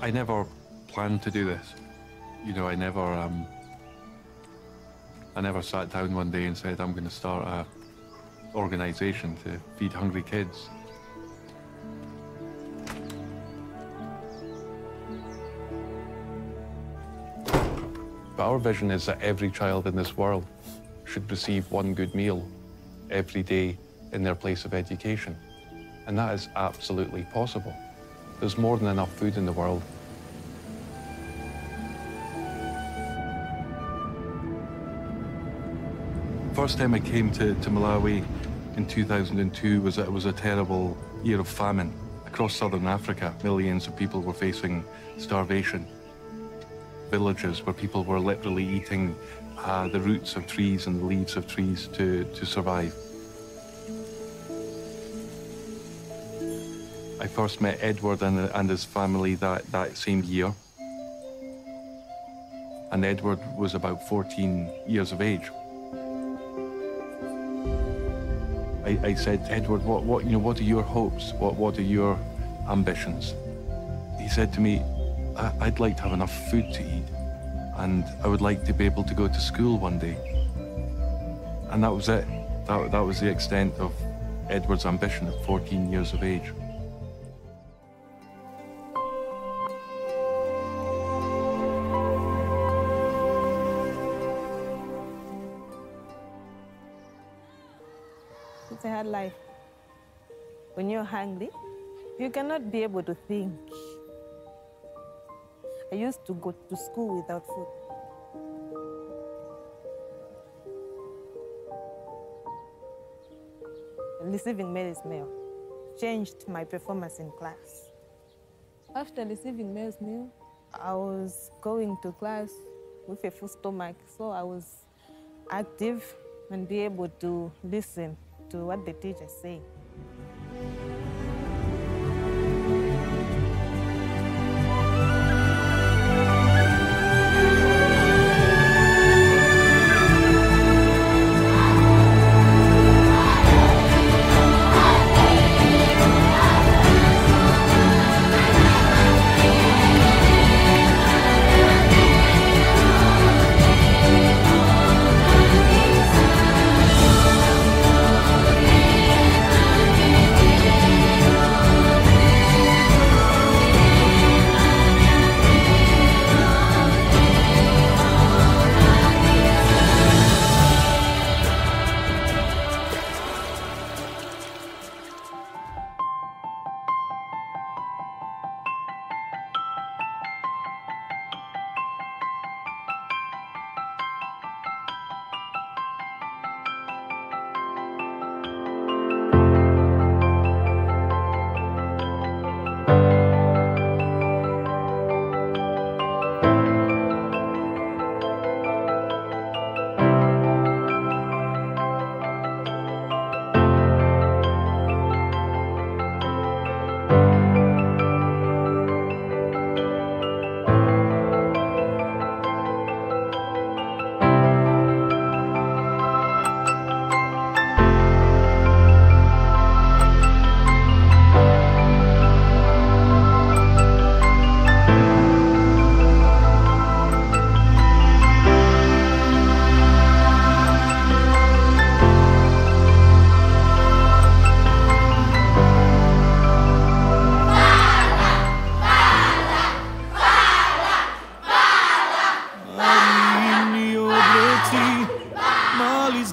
I never planned to do this. You know, I never sat down one day and said, I'm going to start an organization to feed hungry kids. But our vision is that every child in this world should receive one good meal every day in their place of education. And that is absolutely possible. There's more than enough food in the world. First time I came to Malawi in 2002 was a terrible year of famine. Across southern Africa, millions of people were facing starvation. Villages where people were literally eating the roots of trees and the leaves of trees to survive. I first met Edward and his family that same year. And Edward was about 14 years of age. I said, Edward, what are your hopes? What are your ambitions? He said to me, I'd like to have enough food to eat, and I would like to be able to go to school one day. And that was it. That was the extent of Edward's ambition at 14 years of age. It's a hard life. When you're hungry, you cannot be able to think. I used to go to school without food. Receiving Mary's meal changed my performance in class. After receiving Mary's meal, I was going to class with a full stomach, so I was active and be able to listen to what the teacher said.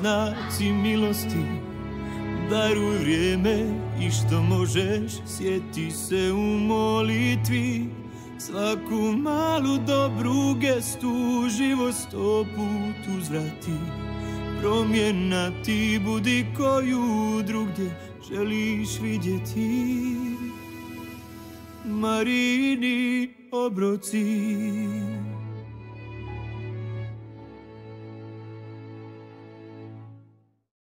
znaci milosti, daruj vrijeme i što možeš, sjeti se u molitvi. Svaku malu dobru gestu, život 100 put uzvrati. Promjena ti budi koju drugdje želiš vidjeti. Marijini obroci.